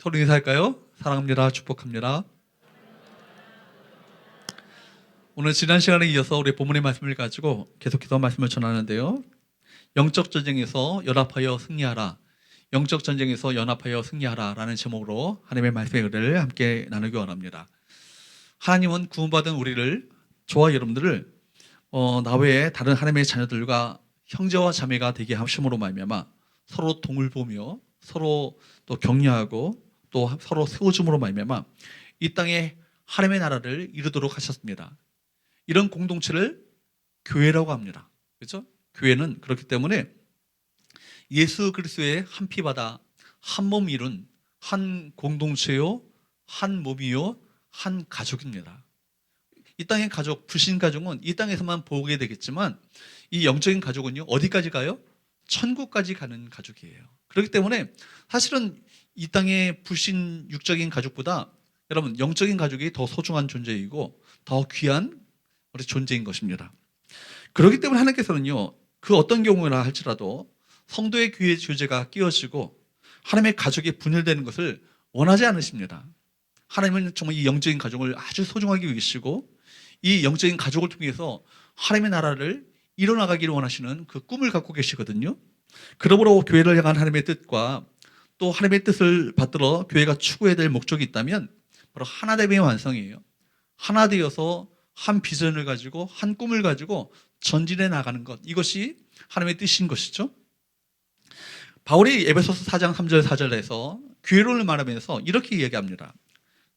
서로 인사할까요? 사랑합니다. 축복합니다. 오늘 지난 시간에 이어서 우리 본문의 말씀을 가지고 계속해서 말씀을 전하는데요. 영적 전쟁에서 연합하여 승리하라. 영적 전쟁에서 연합하여 승리하라 라는 제목으로 하나님의 말씀의 글을 함께 나누기 원합니다. 하나님은 구원받은 우리를, 저와 여러분들을 나 외에 다른 하나님의 자녀들과 형제와 자매가 되게 하심으로 말미암아 서로 동을 보며 서로 또 격려하고 또 서로 세워줌으로 말미암아 이 땅에 하나님의 나라를 이루도록 하셨습니다. 이런 공동체를 교회라고 합니다. 그렇죠? 교회는 그렇기 때문에 예수 그리스도의 한 피바다 한 몸 이룬 한 공동체요, 한 몸이요, 한 가족입니다. 이 땅의 가족, 불신 가족은 이 땅에서만 보게 되겠지만 이 영적인 가족은요, 어디까지 가요? 천국까지 가는 가족이에요. 그렇기 때문에 사실은 이 땅의 불신 육적인 가족보다 여러분 영적인 가족이 더 소중한 존재이고 더 귀한 우리 존재인 것입니다. 그렇기 때문에 하나님께서는요, 그 어떤 경우나 할지라도 성도의 교회 교제가 끼어지고 하나님의 가족이 분열되는 것을 원하지 않으십니다. 하나님은 정말 이 영적인 가족을 아주 소중하게 여기시고 이 영적인 가족을 통해서 하나님의 나라를 이뤄나가기를 원하시는 그 꿈을 갖고 계시거든요. 그러므로 교회를 향한 하나님의 뜻과 또 하나님의 뜻을 받들어 교회가 추구해야 될 목적이 있다면 바로 하나됨의 완성이에요. 하나 되어서 한 비전을 가지고 한 꿈을 가지고 전진해 나가는 것, 이것이 하나님의 뜻인 것이죠. 바울이 에베소서 4장 3절 4절에서 교회론을 말하면서 이렇게 이야기합니다.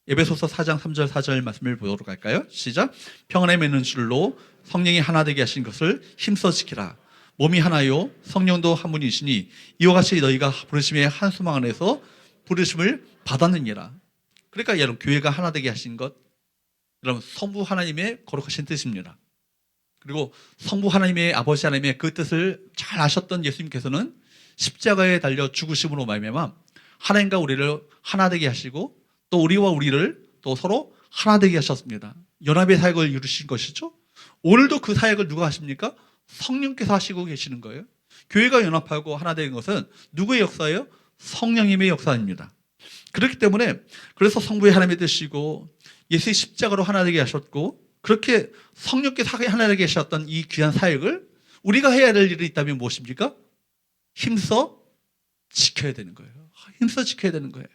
에베소서 4장 3절 4절 말씀을 보도록 할까요? 시작. 평안에 맺는 줄로 성령이 하나 되게 하신 것을 힘써 지키라. 몸이 하나요 성령도 한 분이시니 이와 같이 너희가 부르심의 한 소망 안에서 부르심을 받았느니라. 그러니까 여러분 교회가 하나 되게 하신 것, 여러분 성부 하나님의 거룩하신 뜻입니다. 그리고 성부 하나님의 아버지 하나님의 그 뜻을 잘 아셨던 예수님께서는 십자가에 달려 죽으심으로 말미암아 하나님과 우리를 하나 되게 하시고 또 우리와 우리를 또 서로 하나 되게 하셨습니다. 연합의 사역을 이루신 것이죠. 오늘도 그 사역을 누가 하십니까? 성령께서 하시고 계시는 거예요. 교회가 연합하고 하나 되는 것은 누구의 역사예요? 성령님의 역사입니다. 그렇기 때문에 그래서 성부의 하나님의 뜻이고 예수의 십자가로 하나 되게 하셨고 그렇게 성령께서 하나 되게 하셨던 이 귀한 사역을 우리가 해야 될 일이 있다면 무엇입니까? 힘써 지켜야 되는 거예요. 힘써 지켜야 되는 거예요.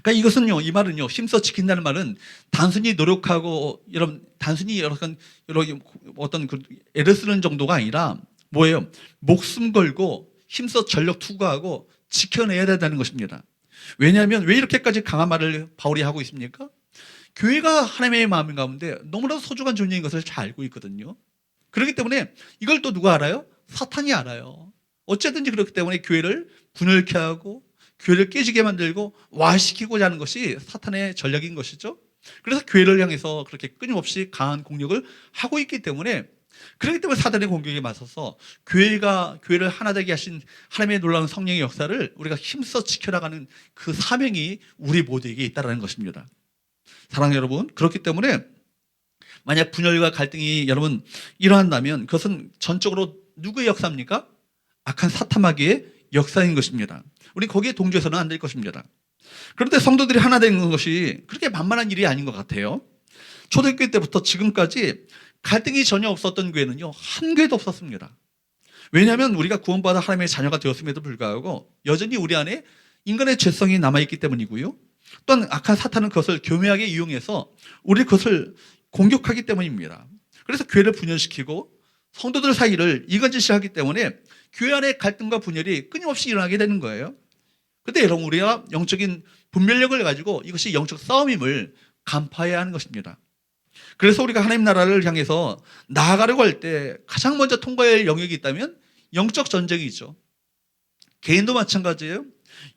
그러니까 이것은요, 이 말은요, 힘써 지킨다는 말은 단순히 노력하고 여러분 단순히 여러 어떤 그 애를 쓰는 정도가 아니라 뭐예요? 목숨 걸고 힘써 전력 투구하고 지켜내야 된다는 것입니다. 왜냐하면 왜 이렇게까지 강한 말을 바울이 하고 있습니까? 교회가 하나님의 마음 가운데 너무나도 소중한 존재인 것을 잘 알고 있거든요. 그렇기 때문에 이걸 또 누가 알아요? 사탄이 알아요. 어쨌든지 그렇기 때문에 교회를 분열케 하고 교회를 깨지게 만들고 와시키고자 하는 것이 사탄의 전략인 것이죠. 그래서 교회를 향해서 그렇게 끊임없이 강한 공격을 하고 있기 때문에 그렇기 때문에 사탄의 공격에 맞서서 교회를 하나 되게 하신 하나님의 놀라운 성령의 역사를 우리가 힘써 지켜나가는 그 사명이 우리 모두에게 있다는 것입니다. 사랑하는 여러분, 그렇기 때문에 만약 분열과 갈등이 여러분 일어난다면 그것은 전적으로 누구의 역사입니까? 악한 사탄마귀의 역사인 것입니다. 우리 거기에 동조해서는 안 될 것입니다. 그런데 성도들이 하나 되는 것이 그렇게 만만한 일이 아닌 것 같아요. 초대교회 때부터 지금까지 갈등이 전혀 없었던 교회는요, 한 교회도 없었습니다. 왜냐하면 우리가 구원받아 하나님의 자녀가 되었음에도 불구하고 여전히 우리 안에 인간의 죄성이 남아있기 때문이고요. 또한 악한 사탄은 그것을 교묘하게 이용해서 우리 그것을 공격하기 때문입니다. 그래서 교회를 분열시키고 성도들 사이를 이간질시하기 때문에 교회 안의 갈등과 분열이 끊임없이 일어나게 되는 거예요. 그런데 여러분, 우리가 영적인 분별력을 가지고 이것이 영적 싸움임을 간파해야 하는 것입니다. 그래서 우리가 하나님 나라를 향해서 나아가려고 할 때 가장 먼저 통과해야 할 영역이 있다면 영적 전쟁이죠. 개인도 마찬가지예요.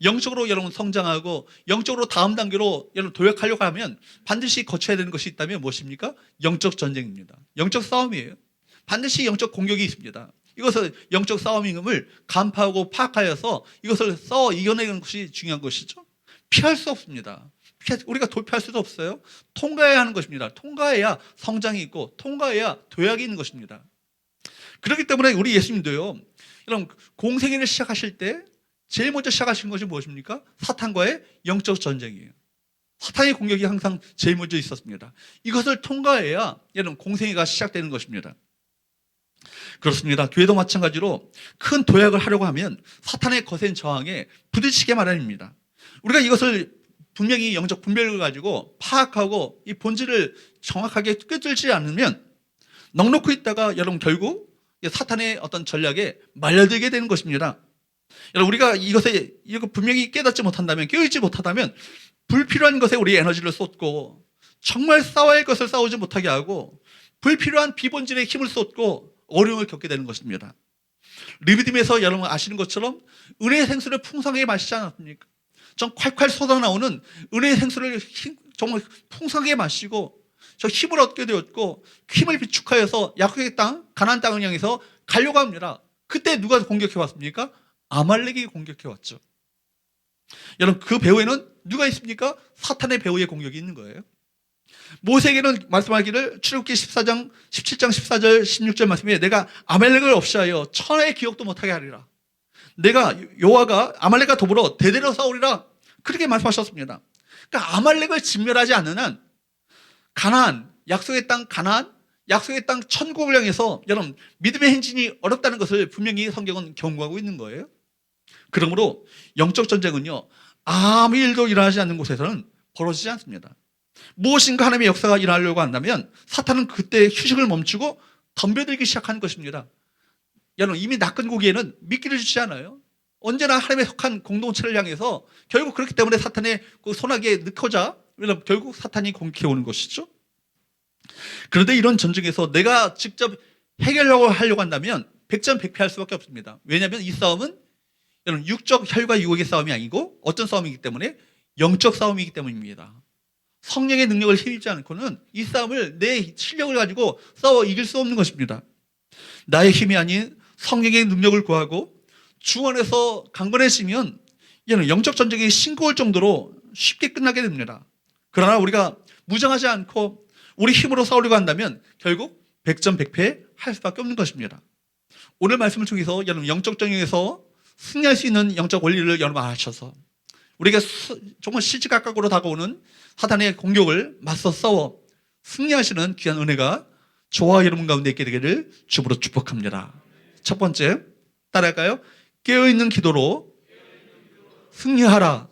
영적으로 여러분 성장하고 영적으로 다음 단계로 여러분 도약하려고 하면 반드시 거쳐야 되는 것이 있다면 무엇입니까? 영적 전쟁입니다. 영적 싸움이에요. 반드시 영적 공격이 있습니다. 이것을 영적 싸움임을 간파하고 파악하여서 이것을 싸워 이겨내는 것이 중요한 것이죠. 피할 수 없습니다. 우리가 도피할 수도 없어요. 통과해야 하는 것입니다. 통과해야 성장이 있고 통과해야 도약이 있는 것입니다. 그렇기 때문에 우리 예수님도요, 여러분 공생애를 시작하실 때 제일 먼저 시작하신 것이 무엇입니까? 사탄과의 영적 전쟁이에요. 사탄의 공격이 항상 제일 먼저 있었습니다. 이것을 통과해야 여러분 공생애가 시작되는 것입니다. 그렇습니다. 교회도 마찬가지로 큰 도약을 하려고 하면 사탄의 거센 저항에 부딪히게 마련입니다. 우리가 이것을 분명히 영적 분별을 가지고 파악하고 이 본질을 정확하게 꿰뚫지 않으면 넉넉히 있다가 여러분 결국 사탄의 어떤 전략에 말려들게 되는 것입니다. 여러분 우리가 이거 분명히 깨닫지 못한다면, 깨어있지 못하다면 불필요한 것에 우리 에너지를 쏟고 정말 싸워야 할 것을 싸우지 못하게 하고 불필요한 비본질에 힘을 쏟고 어려움을 겪게 되는 것입니다. 리비딤에서 여러분 아시는 것처럼 은혜의 생수를 풍성하게 마시지 않았습니까? 좀 콸콸 쏟아나오는 은혜의 생수를 정말 풍성하게 마시고 저 힘을 얻게 되었고 힘을 비축하여서 약속의 땅, 가나안 땅을 향해서 가려고 합니다. 그때 누가 공격해 왔습니까? 아말렉이 공격해 왔죠. 여러분 그 배후에는 누가 있습니까? 사탄의 배후에 공격이 있는 거예요. 모세에게는 말씀하기를 출애굽기 14장 17장 14절 16절 말씀에 내가 아말렉을 없이하여 천하의 기억도 못하게 하리라. 내가 여호와가 아말렉과 더불어 대대로 싸우리라. 그렇게 말씀하셨습니다. 그러니까 아말렉을 진멸하지 않는 한 가나안, 약속의 땅 가나안, 약속의 땅 천국을 향해서 여러분 믿음의 행진이 어렵다는 것을 분명히 성경은 경고하고 있는 거예요. 그러므로 영적 전쟁은요 아무 일도 일어나지 않는 곳에서는 벌어지지 않습니다. 무엇인가 하나님의 역사가 일어나려고 한다면 사탄은 그때 휴식을 멈추고 덤벼들기 시작하는 것입니다. 여러분 이미 낚은 고기에는 미끼를 주지 않아요. 언제나 하나님의 속한 공동체를 향해서 결국 그렇기 때문에 사탄의 그 소나기에 넣고자 결국 사탄이 공격해 오는 것이죠. 그런데 이런 전쟁에서 내가 직접 하려고 한다면 백전백패할 수밖에 없습니다. 왜냐하면 이 싸움은 여러분 육적 혈과 육의 싸움이 아니고 어떤 싸움이기 때문에 영적 싸움이기 때문입니다. 성령의 능력을 힘입지 않고는 이 싸움을 내 실력을 가지고 싸워 이길 수 없는 것입니다. 나의 힘이 아닌 성령의 능력을 구하고 주 안에서 강건해지면 영적 전쟁이 싱거울 정도로 쉽게 끝나게 됩니다. 그러나 우리가 무장하지 않고 우리 힘으로 싸우려고 한다면 결국 백전백패할 수밖에 없는 것입니다. 오늘 말씀을 통해서 여러분 영적 전쟁에서 승리할 수 있는 영적 원리를 여러분 아셔서 우리가 정말 시시각각으로 다가오는 사탄의 공격을 맞서 싸워 승리하시는 귀한 은혜가 저와 여러분 가운데 있게 되기를 주부로 축복합니다. 첫 번째 따라할까요? 깨어있는 기도로 승리하라.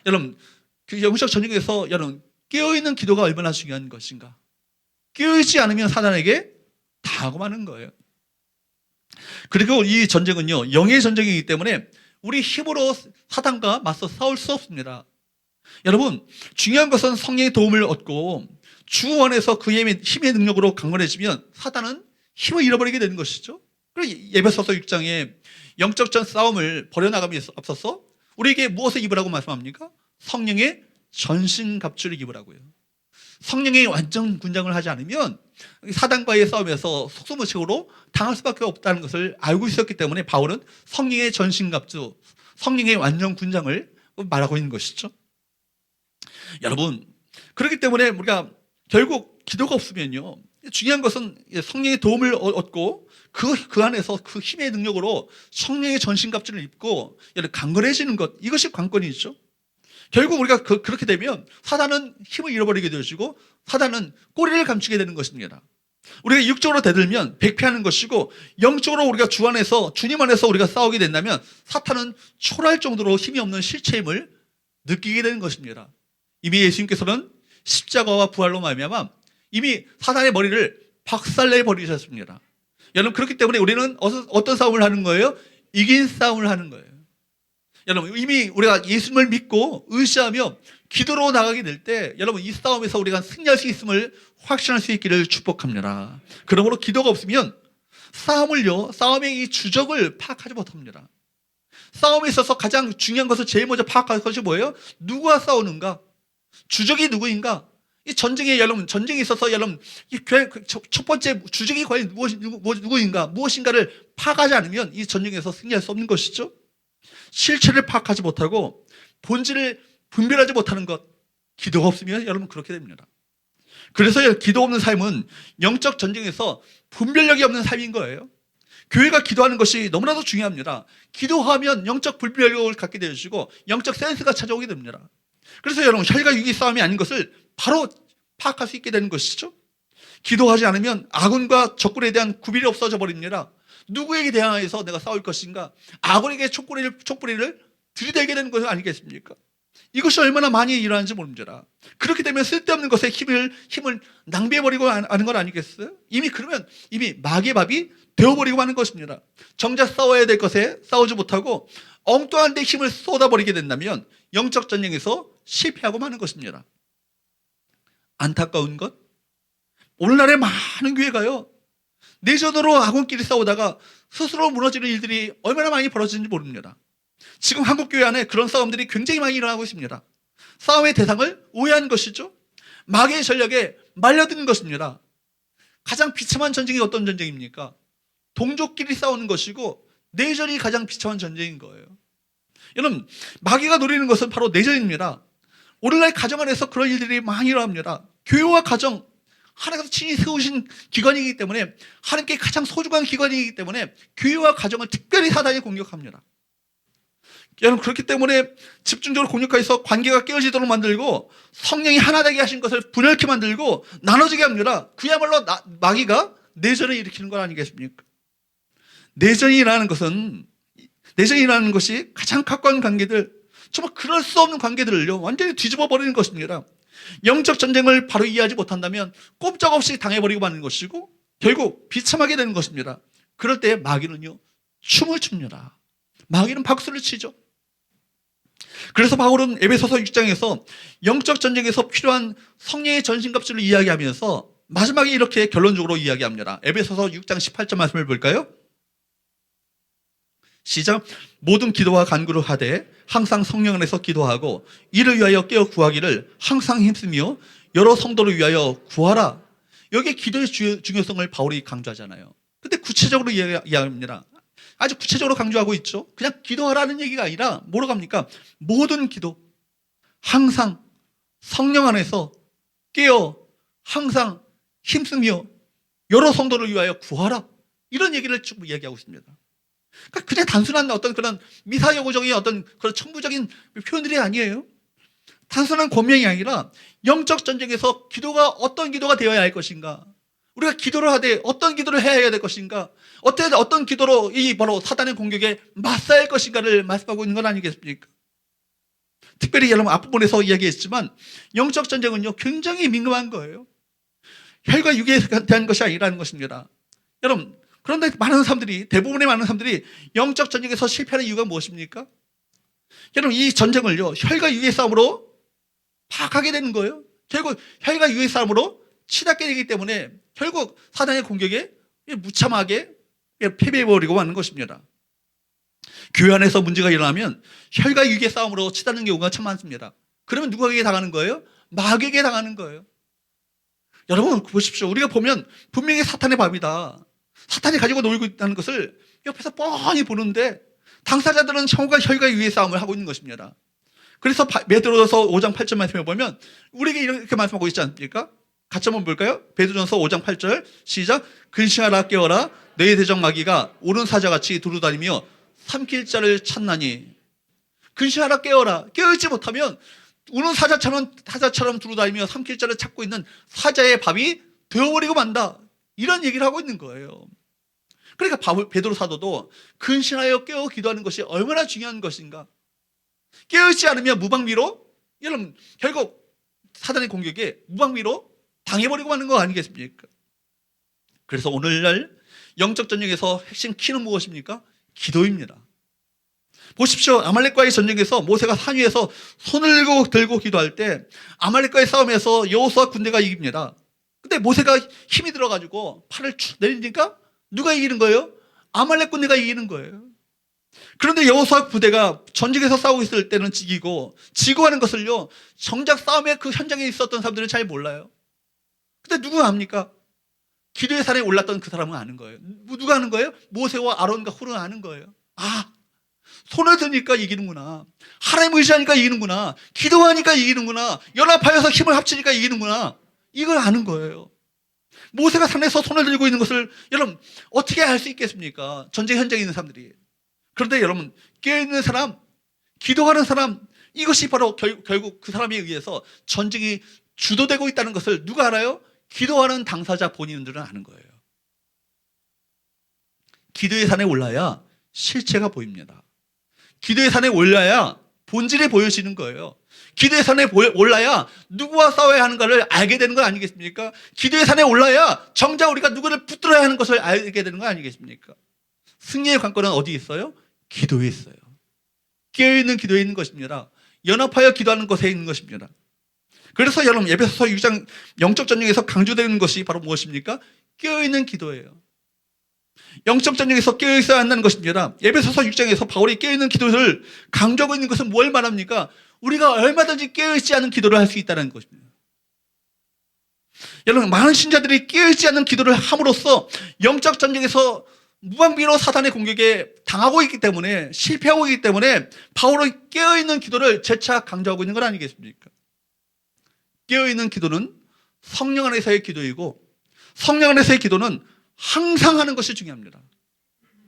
여러분 그 영적 전쟁에서 여러분 깨어있는 기도가 얼마나 중요한 것인가. 깨어있지 않으면 사탄에게 당하고 마는 거예요. 그리고 이 전쟁은요 영의 전쟁이기 때문에 우리 힘으로 사탄과 맞서 싸울 수 없습니다. 여러분 중요한 것은 성령의 도움을 얻고 주 안에서 그의 힘의 능력으로 강건해지면 사탄은 힘을 잃어버리게 되는 것이죠. 그리고 에베소서 6장에 영적 전 싸움을 벌여나감에 앞서서 우리에게 무엇을 입으라고 말씀합니까? 성령의 전신갑주를 입으라고요. 성령의 완전 군장을 하지 않으면 사단과의 싸움에서 속수무책으로 당할 수밖에 없다는 것을 알고 있었기 때문에 바울은 성령의 전신갑주, 성령의 완전 군장을 말하고 있는 것이죠. 여러분 그렇기 때문에 우리가 결국 기도가 없으면요 중요한 것은 성령의 도움을 얻고 그 안에서 그 힘의 능력으로 성령의 전신갑주를 입고 강건해지는 것, 이것이 관건이죠. 결국 우리가 그렇게 되면 사단은 힘을 잃어버리게 되어지고 사단은 꼬리를 감추게 되는 것입니다. 우리가 육적으로 대들면 백패하는 것이고 영적으로 우리가 주 안에서 주님 안에서 우리가 싸우게 된다면 사탄은 초라할 정도로 힘이 없는 실체임을 느끼게 되는 것입니다. 이미 예수님께서는 십자가와 부활로 말미암아 이미 사단의 머리를 박살내 버리셨습니다. 여러분 그렇기 때문에 우리는 어떤 싸움을 하는 거예요? 이긴 싸움을 하는 거예요. 여러분 이미 우리가 예수님을 믿고 의지하며 기도로 나가게 될 때 여러분 이 싸움에서 우리가 승리할 수 있음을 확신할 수 있기를 축복합니다. 그러므로 기도가 없으면 싸움의 이 주적을 파악하지 못합니다. 싸움에 있어서 가장 중요한 것을 제일 먼저 파악할 것이 뭐예요? 누구와 싸우는가? 주적이 누구인가? 이 전쟁에 있어서 여러분 첫 번째 주적이 과연 누구인가? 무엇인가를 파악하지 않으면 이 전쟁에서 승리할 수 없는 것이죠. 실체를 파악하지 못하고 본질을 분별하지 못하는 것, 기도가 없으면 여러분 그렇게 됩니다. 그래서 기도 없는 삶은 영적 전쟁에서 분별력이 없는 삶인 거예요. 교회가 기도하는 것이 너무나도 중요합니다. 기도하면 영적 불비력을 갖게 되어지고 영적 센스가 찾아오게 됩니다. 그래서 여러분, 혈과 육의 싸움이 아닌 것을 바로 파악할 수 있게 되는 것이죠. 기도하지 않으면 아군과 적군에 대한 구별이 없어져 버립니다. 누구에게 대항해서 내가 싸울 것인가? 아군에게 촛불을 들이대게 되는 것이 아니겠습니까? 이것이 얼마나 많이 일어나는지 모릅니다. 그렇게 되면 쓸데없는 것에 힘을 낭비해버리고 하는 건 아니겠어요? 그러면 이미 마귀의 밥이 되어버리고 하는 것입니다. 정작 싸워야 될 것에 싸우지 못하고 엉뚱한 데 힘을 쏟아버리게 된다면 영적 전쟁에서 실패하고 마는 것입니다. 안타까운 것, 오늘날의 많은 교회가요, 내전으로 아군끼리 싸우다가 스스로 무너지는 일들이 얼마나 많이 벌어지는지 모릅니다. 지금 한국교회 안에 그런 싸움들이 굉장히 많이 일어나고 있습니다. 싸움의 대상을 오해한 것이죠. 마귀의 전략에 말려드는 것입니다. 가장 비참한 전쟁이 어떤 전쟁입니까? 동족끼리 싸우는 것이고 내전이 가장 비참한 전쟁인 거예요. 여러분, 마귀가 노리는 것은 바로 내전입니다. 오늘날 가정 안에서 그런 일들이 많이 일어납니다. 교회와 가정, 하나님께서 친히 세우신 기관이기 때문에, 하나님께 가장 소중한 기관이기 때문에 교회와 가정을 특별히 사단이 공격합니다. 여러분, 그렇기 때문에 집중적으로 공격해서 관계가 깨어지도록 만들고 성령이 하나 되게 하신 것을 분열케 만들고 나눠지게 합니다. 그야말로 마귀가 내전을 일으키는 것 아니겠습니까? 내전이 일어나는 것이 가장 가까운 관계들, 정말 그럴 수 없는 관계들을요, 완전히 뒤집어 버리는 것입니다. 영적 전쟁을 바로 이해하지 못한다면 꼼짝없이 당해버리고 마는 것이고 결국 비참하게 되는 것입니다. 그럴 때 마귀는요, 춤을 춥니다. 마귀는 박수를 치죠. 그래서 바울은 에베소서 6장에서 영적 전쟁에서 필요한 성령의 전신갑주를 이야기하면서 마지막에 이렇게 결론적으로 이야기합니다. 에베소서 6장 18절 말씀을 볼까요? 시작. 모든 기도와 간구를 하되 항상 성령 안에서 기도하고 이를 위하여 깨어 구하기를 항상 힘쓰며 여러 성도를 위하여 구하라. 여기에 기도의 중요성을 바울이 강조하잖아요. 근데 구체적으로 이야기합니다. 아주 구체적으로 강조하고 있죠. 그냥 기도하라는 얘기가 아니라 뭐로 갑니까? 모든 기도, 항상 성령 안에서 깨어 항상 힘쓰며 여러 성도를 위하여 구하라. 이런 얘기를 쭉 이야기하고 있습니다. 그러니까 그냥 단순한 어떤 그런 미사여구적인 어떤 그런 청부적인 표현들이 아니에요. 단순한 권명이 아니라 영적 전쟁에서 기도가 어떤 기도가 되어야 할 것인가, 우리가 기도를 하되 어떤 기도를 해야 될 것인가, 어떤 기도로 이 바로 사단의 공격에 맞서야 할 것인가를 말씀하고 있는 건 아니겠습니까? 특별히 여러분 앞부분에서 이야기했지만 영적 전쟁은요, 굉장히 민감한 거예요. 혈과 육에 대한 것이 아니라는 것입니다. 여러분, 그런데 대부분의 많은 사람들이 영적 전쟁에서 실패하는 이유가 무엇입니까? 여러분, 이 전쟁을요, 혈과 육의 싸움으로 파악하게 되는 거예요. 결국 혈과 육의 싸움으로 치닫게 되기 때문에 결국 사단의 공격에 무참하게 패배해버리고 마는 것입니다. 교회 안에서 문제가 일어나면 혈과 육의 싸움으로 치닫는 경우가 참 많습니다. 그러면 누구에게 당하는 거예요? 마귀에게 당하는 거예요. 여러분 보십시오. 우리가 보면 분명히 사탄의 밥이다, 사탄이 가지고 놀고 있다는 것을 옆에서 뻔히 보는데 당사자들은 혈과 육의 싸움을 하고 있는 것입니다. 그래서 베드로전서 5장 8절 말씀해 보면 우리에게 이렇게 말씀하고 있지 않습니까? 같이 한번 볼까요? 베드로전서 5장 8절 시작. 근신하라 깨어라 너희 대적 마귀가 오른 사자같이 두루다니며 삼킬 자를 찾나니. 근신하라 깨어라. 깨어있지 못하면 우는 사자처럼 두루다니며 삼킬 자를 찾고 있는 사자의 밥이 되어버리고 만다, 이런 얘기를 하고 있는 거예요. 그러니까 베드로 사도도 근신하여 깨어 기도하는 것이 얼마나 중요한 것인가. 깨어있지 않으면 무방비로, 여러분 결국 사단의 공격에 무방비로 당해버리고 마는 거 아니겠습니까? 그래서 오늘날 영적 전쟁에서 핵심 키는 무엇입니까? 기도입니다. 보십시오. 아말렉과의 전쟁에서 모세가 산 위에서 손을 들고 기도할 때 아말렉과의 싸움에서 여호수아 군대가 이깁니다. 근데 모세가 힘이 들어가지고 팔을 쭉 내리니까 누가 이기는 거예요? 아말렉 군대가 이기는 거예요. 그런데 여호수아 부대가 전쟁에서 싸우고 있을 때는 지고 하는 것을요, 정작 싸움의 그 현장에 있었던 사람들은 잘 몰라요. 근데 누가 압니까? 기도의 산에 올랐던 그 사람은 아는 거예요. 누가 아는 거예요? 모세와 아론과 훌은 아는 거예요. 아, 손을 드니까 이기는구나. 하나님 의지하니까 이기는구나. 기도하니까 이기는구나. 연합하여서 힘을 합치니까 이기는구나. 이걸 아는 거예요. 모세가 산에서 손을 들고 있는 것을 여러분 어떻게 알 수 있겠습니까? 전쟁 현장에 있는 사람들이. 그런데 여러분 깨어있는 사람, 기도하는 사람, 이것이 바로 결국 그 사람에 의해서 전쟁이 주도되고 있다는 것을 누가 알아요? 기도하는 당사자 본인들은 아는 거예요. 기도의 산에 올라야 실체가 보입니다. 기도의 산에 올라야 본질이 보여지는 거예요. 기도의 산에 올라야 누구와 싸워야 하는가를 알게 되는 거 아니겠습니까? 기도의 산에 올라야 정작 우리가 누구를 붙들어야 하는 것을 알게 되는 거 아니겠습니까? 승리의 관건은 어디에 있어요? 기도에 있어요. 깨어있는 기도에 있는 것입니다. 연합하여 기도하는 것에 있는 것입니다. 그래서 여러분 에베소서 6장 영적 전쟁에서 강조되는 것이 바로 무엇입니까? 깨어있는 기도예요. 영적 전쟁에서 깨어있어야 한다는 것입니다. 에베소서 6장에서 바울이 깨어있는 기도를 강조하고 있는 것은 뭘 말합니까? 우리가 얼마든지 깨어있지 않은 기도를 할 수 있다는 것입니다. 여러분 많은 신자들이 깨어있지 않은 기도를 함으로써 영적 전쟁에서 무방비로 사단의 공격에 당하고 있기 때문에 실패하고 있기 때문에 바울은 깨어있는 기도를 재차 강조하고 있는 건 아니겠습니까? 깨어있는 기도는 성령 안에서의 기도이고 성령 안에서의 기도는 항상 하는 것이 중요합니다.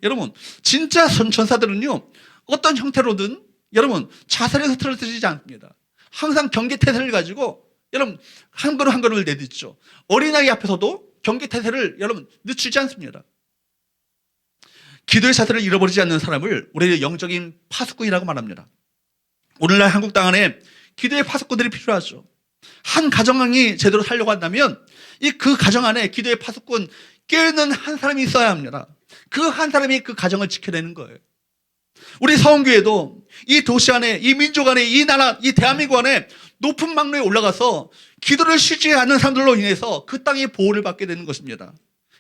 여러분 진짜 전사들은요 어떤 형태로든 여러분 자살에 흐트러지지 않습니다. 항상 경계태세를 가지고 여러분 한 걸음 한 걸음을 내딛죠. 어린아이 앞에서도 경계태세를 여러분 늦추지 않습니다. 기도의 자세를 잃어버리지 않는 사람을 우리는 영적인 파수꾼이라고 말합니다. 오늘날 한국 땅 안에 기도의 파수꾼들이 필요하죠. 한 가정이 제대로 살려고 한다면 그 가정 안에 기도의 파수꾼 깨어있는 한 사람이 있어야 합니다. 그 한 사람이 그 가정을 지켜내는 거예요. 우리 서원교회도 이 도시 안에, 이 민족 안에, 이 나라, 이 대한민국 안에 높은 막로에 올라가서 기도를 쉬지 않는 사람들로 인해서 그 땅의 보호를 받게 되는 것입니다.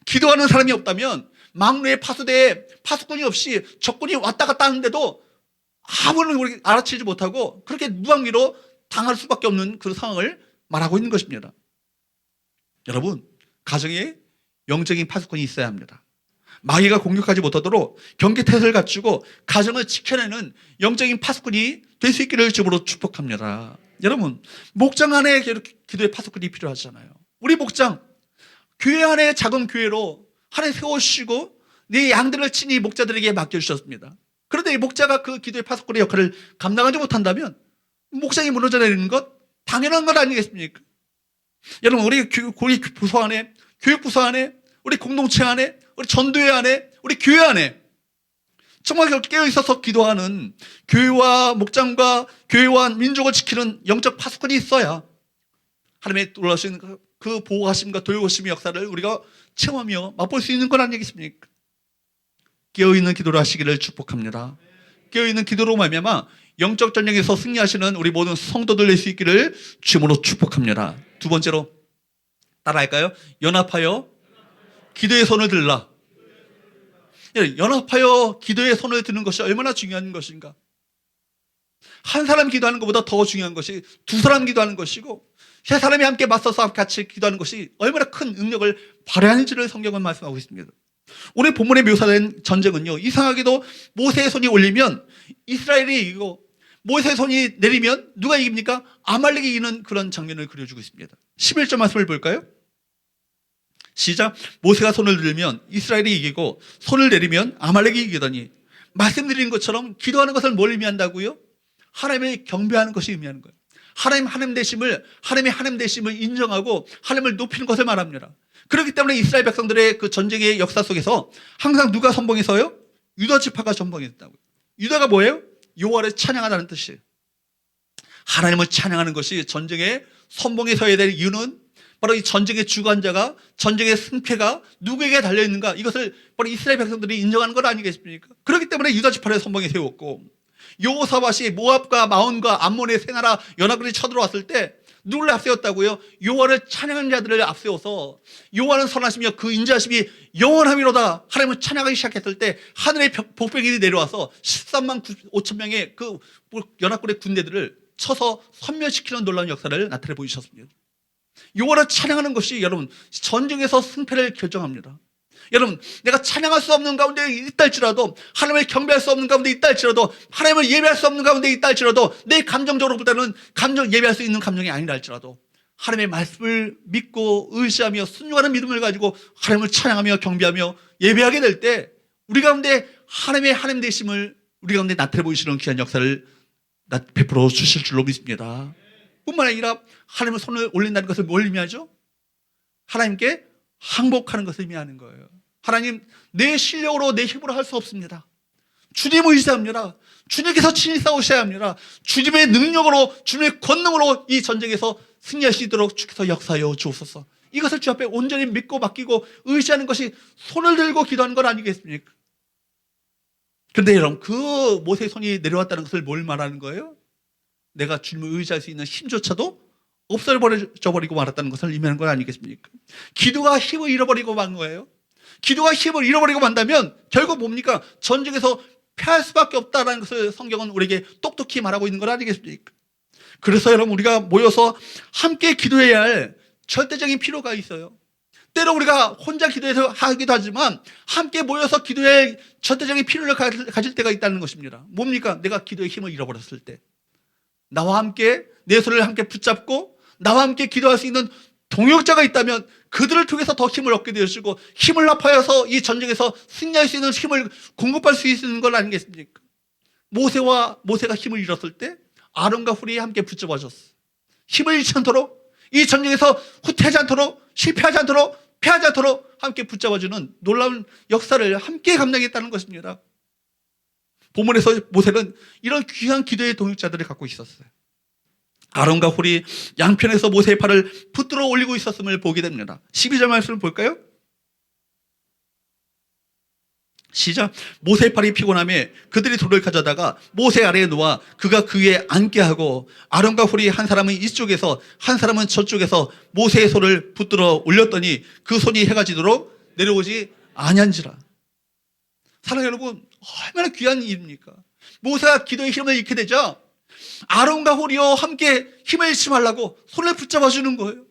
기도하는 사람이 없다면 막로의 파수대에 파수꾼이 없이 적군이 왔다 갔다 하는데도 아무런 우리 알아채지 못하고 그렇게 무방비로 당할 수밖에 없는 그런 상황을 말하고 있는 것입니다. 여러분, 가정에 영적인 파수꾼이 있어야 합니다. 마귀가 공격하지 못하도록 경계태세를 갖추고 가정을 지켜내는 영적인 파수꾼이 될 수 있기를 주으로 축복합니다. 여러분, 목장 안에 기도의 파수꾼이 필요하잖아요. 우리 목장, 교회 안에 작은 교회로 하나님 세워주시고 네 양들을 친히 목자들에게 맡겨주셨습니다. 그런데 이 목자가 그 기도의 파수꾼의 역할을 감당하지 못한다면 목장이 무너져 내리는 것 당연한 것 아니겠습니까? 여러분 우리 부서 안에, 교육부서 안에, 우리 공동체 안에, 우리 전도회 안에, 우리 교회 안에 정말 깨어있어서 기도하는 교회와 목장과 교회와 민족을 지키는 영적 파수꾼이 있어야 하나님의 놀라신 그 보호하심과 도우심의 역사를 우리가 체험하며 맛볼 수 있는 건 아니겠습니까? 깨어있는 기도를 하시기를 축복합니다. 깨어있는 기도로 말미암아 영적 전쟁에서 승리하시는 우리 모든 성도들 될 수 있기를 주님으로 축복합니다. 두 번째로 따라할까요? 연합하여 기도의 손을 들라. 연합하여 기도의 손을 드는 것이 얼마나 중요한 것인가. 한 사람 기도하는 것보다 더 중요한 것이 두 사람 기도하는 것이고 세 사람이 함께 맞서서 같이 기도하는 것이 얼마나 큰 능력을 발휘하는지를 성경은 말씀하고 있습니다. 오늘 본문에 묘사된 전쟁은요, 이상하게도 모세의 손이 올리면 이스라엘이 이기고 모세의 손이 내리면 누가 이깁니까? 아말렉이 이기는 그런 장면을 그려주고 있습니다. 11절 말씀을 볼까요? 시작. 모세가 손을 들면 이스라엘이 이기고 손을 내리면 아말렉이 이기더니. 말씀드린 것처럼 기도하는 것을 뭘 의미한다고요? 하나님을 경배하는 것이 의미하는 거예요. 하나님의 하나님 되심을 인정하고 하나님을 높이는 것을 말합니다. 그렇기 때문에 이스라엘 백성들의 그 전쟁의 역사 속에서 항상 누가 선봉해서요? 유다 지파가 선봉했다고요. 유다가 뭐예요? 여호와를 찬양하다는 뜻이에요. 하나님을 찬양하는 것이 전쟁의 선봉에 서야 될 이유는 바로 이 전쟁의 주관자가, 전쟁의 승패가 누구에게 달려있는가, 이것을 바로 이스라엘 백성들이 인정하는 것 아니겠습니까? 그렇기 때문에 유다 지파를 선봉에 세웠고, 여호사밧이 모압과 마온과 암몬의 세 나라 연합군이 쳐들어왔을 때 누구를 앞세웠다고요? 여호와를 찬양하는 자들을 앞세워서 여호와는 선하시며 그 인자하심이 영원함이로다 하나님을 찬양하기 시작했을 때 하늘의 복병이 내려와서 13만 5천 명의 그 연합군의 군대들을 쳐서 섬멸시키는 놀라운 역사를 나타내 보이셨습니다. 여호와를 찬양하는 것이 여러분 전쟁에서 승패를 결정합니다. 여러분, 내가 찬양할 수 없는 가운데 있다 할지라도, 하나님을 경배할 수 없는 가운데 있다 할지라도, 하나님을 예배할 수 없는 가운데 있다 할지라도, 내 감정적으로 볼 때는 예배할 수 있는 감정이 아니라 할지라도 하나님의 말씀을 믿고 의지하며 순종하는 믿음을 가지고 하나님을 찬양하며 경배하며 예배하게 될 때 우리 가운데 하나님의 하나님 되심을 우리 가운데 나타내 보이시는 귀한 역사를 베풀어 주실 줄로 믿습니다. 뿐만 아니라 하나님의 손을 올린다는 것을 뭘 의미하죠? 하나님께 항복하는 것을 의미하는 거예요. 하나님, 내 실력으로 내 힘으로 할 수 없습니다. 주님을 의지합니다. 주님께서 친히 싸우셔야 합니다. 주님의 능력으로, 주님의 권능으로 이 전쟁에서 승리할 수 있도록 주께서 역사하여 주옵소서. 이것을 주 앞에 온전히 믿고 맡기고 의지하는 것이 손을 들고 기도하는 건 아니겠습니까? 그런데 여러분, 그 모세의 손이 내려왔다는 것을 뭘 말하는 거예요? 내가 주님을 의지할 수 있는 힘조차도 없어져 버리고 말았다는 것을 의미하는 건 아니겠습니까? 기도가 힘을 잃어버리고 만 거예요. 기도가 힘을 잃어버리고 만다면 결국 뭡니까? 전쟁에서 패할 수밖에 없다는 것을 성경은 우리에게 똑똑히 말하고 있는 건 아니겠습니까? 그래서 여러분, 우리가 모여서 함께 기도해야 할 절대적인 필요가 있어요. 때로 우리가 혼자 기도해서 하기도 하지만 함께 모여서 기도해야 할 절대적인 필요를 가질 때가 있다는 것입니다. 뭡니까? 내가 기도의 힘을 잃어버렸을 때 나와 함께 내 손을 함께 붙잡고 나와 함께 기도할 수 있는 동역자가 있다면 그들을 통해서 더 힘을 얻게 되어주고 힘을 합하여서 이 전쟁에서 승리할 수 있는 힘을 공급할 수 있는 건 아니겠습니까? 모세가 힘을 잃었을 때 아론과 훌이 함께 붙잡아줬어. 힘을 잃지 않도록 이 전쟁에서 후퇴하지 않도록 실패하지 않도록 패하지 않도록 함께 붙잡아주는 놀라운 역사를 함께 감당했다는 것입니다. 본문에서 모세는 이런 귀한 기도의 동역자들을 갖고 있었어요. 아론과 훌이 양편에서 모세의 팔을 붙들어 올리고 있었음을 보게 됩니다. 12절 말씀을 볼까요? 시작. 모세의 팔이 피곤함에 그들이 돌을 가져다가 모세 아래에 놓아 그가 그 위에 앉게 하고 아론과 훌이 한 사람은 이쪽에서 한 사람은 저쪽에서 모세의 손을 붙들어 올렸더니 그 손이 해가 지도록 내려오지 아니한지라. 사랑하는 여러분, 얼마나 귀한 일입니까? 모세가 기도의 힘을 잃게 되죠. 아론과 훌이와 함께 힘을 잃지 말라고 손을 붙잡아 주는 거예요.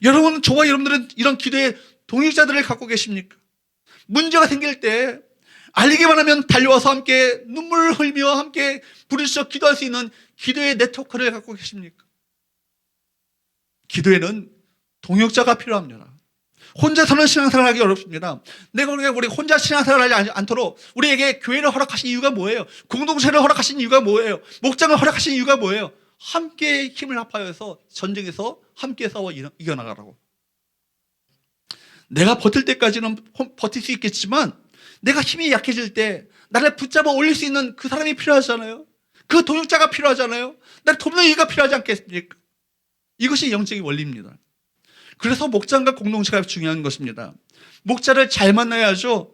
여러분, 저와 여러분들은 이런 기도의 동역자들을 갖고 계십니까? 문제가 생길 때 알리기만 하면 달려와서 함께 눈물을 흘리며 함께 부르짖어 기도할 수 있는 기도의 네트워크를 갖고 계십니까? 기도에는 동역자가 필요합니다. 혼자서는 신앙생활을 하기 어렵습니다. 우리 혼자 신앙생활을 하지 않도록 우리에게 교회를 허락하신 이유가 뭐예요? 공동체를 허락하신 이유가 뭐예요? 목장을 허락하신 이유가 뭐예요? 함께 힘을 합하여서 전쟁에서 함께 싸워 이겨나가라고. 내가 버틸 때까지는 버틸 수 있겠지만 내가 힘이 약해질 때 나를 붙잡아 올릴 수 있는 그 사람이 필요하잖아요. 그 동역자가 필요하잖아요. 나를 돕는 이가 필요하지 않겠습니까? 이것이 영적인 원리입니다. 그래서 목장과 공동체가 중요한 것입니다. 목자를 잘 만나야죠.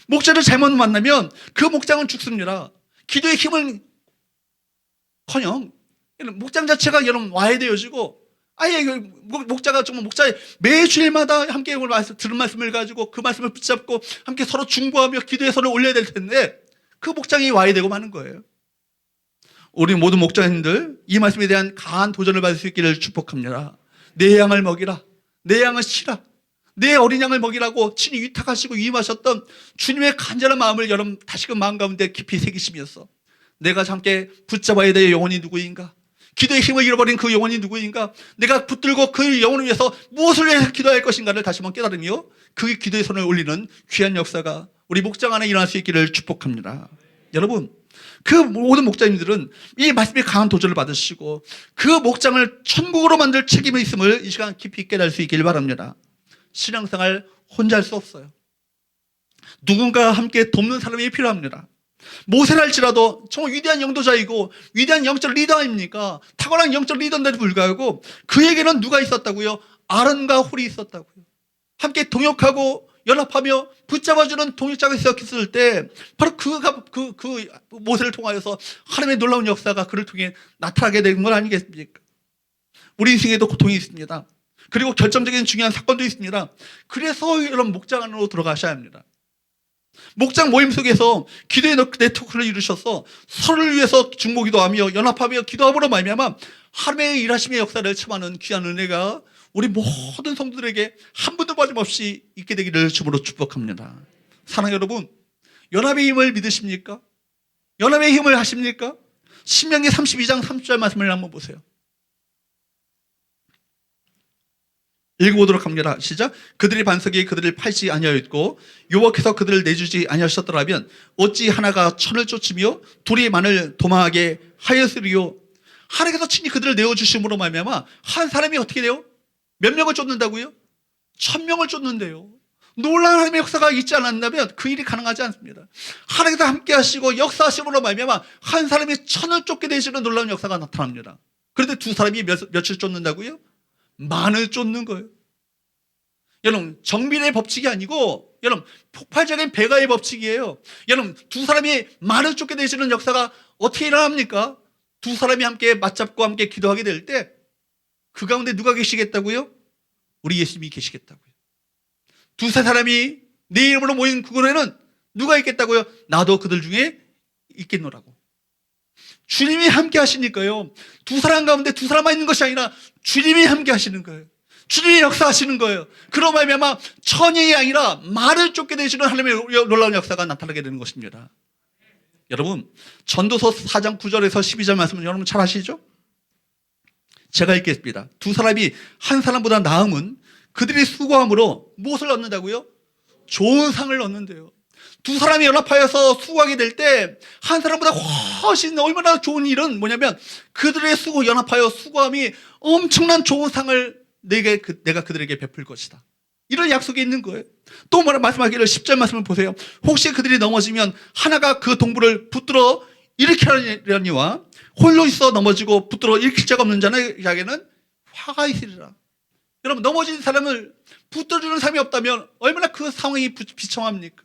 목자를 잘못 만나면 그 목장은 죽습니다. 기도의 힘을 커녕 목장 자체가 여러분 와야 되어지고 아예 목자가 정말 목자의 매주일마다 함께 들은 말씀을 가지고 그 말씀을 붙잡고 함께 서로 중보하며 기도의 손을 올려야 될 텐데 그 목장이 와야 되고 마는 거예요. 우리 모든 목장님들 이 말씀에 대한 강한 도전을 받을 수 있기를 축복합니다. 내 양을 먹이라. 내 양을 치라. 내 어린 양을 먹이라고 친히 위탁하시고 위임하셨던 주님의 간절한 마음을 여러분 다시금 마음 가운데 깊이 새기시면서 내가 함께 붙잡아야 될 영혼이 누구인가? 기도의 힘을 잃어버린 그 영혼이 누구인가? 내가 붙들고 그 영혼을 위해서 무엇을 위해서 기도할 것인가를 다시 한번 깨달으며 그 기도의 손을 올리는 귀한 역사가 우리 목장 안에 일어날 수 있기를 축복합니다. 여러분, 그 모든 목자님들은 이 말씀에 강한 도전을 받으시고 그 목장을 천국으로 만들 책임이 있음을 이 시간 깊이 깨달을 수 있길 바랍니다. 신앙생활 혼자 할 수 없어요. 누군가 함께 돕는 사람이 필요합니다. 모세를 할지라도 정말 위대한 영도자이고 위대한 영적 리더 아닙니까? 탁월한 영적 리더인데도 불구하고 그에게는 누가 있었다고요? 아론과 훌이 있었다고요. 함께 동역하고 연합하며 붙잡아주는 동역자가 있었을 때 바로 그 모세를 통하여서 하나님의 놀라운 역사가 그를 통해 나타나게 된 건 아니겠습니까? 우리 인생에도 고통이 있습니다. 그리고 결정적인 중요한 사건도 있습니다. 그래서 이런 목장 안으로 들어가셔야 합니다. 목장 모임 속에서 기도의 네트워크를 이루셔서 서로를 위해서 중보기도 하며 연합하며 기도함으로 말미암아 하나님의 일하심의 역사를 참하는 귀한 은혜가 우리 모든 성도들에게 한 분도 빠짐없이 있게 되기를 주님으로 축복합니다. 사랑하는 여러분, 연합의 힘을 믿으십니까? 연합의 힘을 하십니까? 신명기 32장 30절 말씀을 한번 보세요. 읽어보도록 합니다. 시작. 그들의 반석이 그들을 팔지 아니하였고 여호와께서 그들을 내주지 아니하셨더라면 어찌 하나가 천을 쫓으며 둘이 만을 도망하게 하였으리요. 하나님께서 친히 그들을 내어주심으로 말미암아 한 사람이 어떻게 돼요? 몇 명을 쫓는다고요? 1000명을 쫓는데요. 놀라운 하나님의 역사가 있지 않았다면 그 일이 가능하지 않습니다. 하나님께서 함께 하시고 역사하심으로 말미암아 한 사람이 1000을 쫓게 되시는 놀라운 역사가 나타납니다. 그런데 두 사람이 며칠 쫓는다고요? 만을 쫓는 거예요. 여러분, 정밀의 법칙이 아니고 여러분 폭발적인 배가의 법칙이에요. 여러분, 두 사람이 만을 쫓게 되시는 역사가 어떻게 일어납니까? 두 사람이 함께 맞잡고 함께 기도하게 될 때 그 가운데 누가 계시겠다고요? 우리 예수님이 계시겠다고요. 두세 사람이 내 이름으로 모인 그곳에는 누가 있겠다고요? 나도 그들 중에 있겠노라고. 주님이 함께 하시니까요. 두 사람 가운데 두 사람만 있는 것이 아니라 주님이 함께 하시는 거예요. 주님이 역사하시는 거예요. 그로 말미암아 천이 아니라 말을 쫓게 되시는 하나님의 놀라운 역사가 나타나게 되는 것입니다. 여러분, 전도서 4장 9절에서 12절 말씀은 여러분 잘 아시죠? 제가 읽겠습니다. 두 사람이 한 사람보다 나음은 그들이 수고함으로 무엇을 얻는다고요? 좋은 상을 얻는데요. 두 사람이 연합하여서 수고하게 될 때 한 사람보다 훨씬 얼마나 좋은 일은 뭐냐면 그들의 수고, 연합하여 수고함이 엄청난 좋은 상을 내가 그들에게 베풀 것이다. 이런 약속이 있는 거예요. 또 말씀하기를 10절 말씀을 보세요. 혹시 그들이 넘어지면 하나가 그 동부를 붙들어 일으키려니와 홀로 있어 넘어지고 붙들어 일으킬 자가 없는 자에게는 화가 있으리라. 여러분, 넘어진 사람을 붙들어주는 사람이 없다면 얼마나 그 상황이 비참합니까?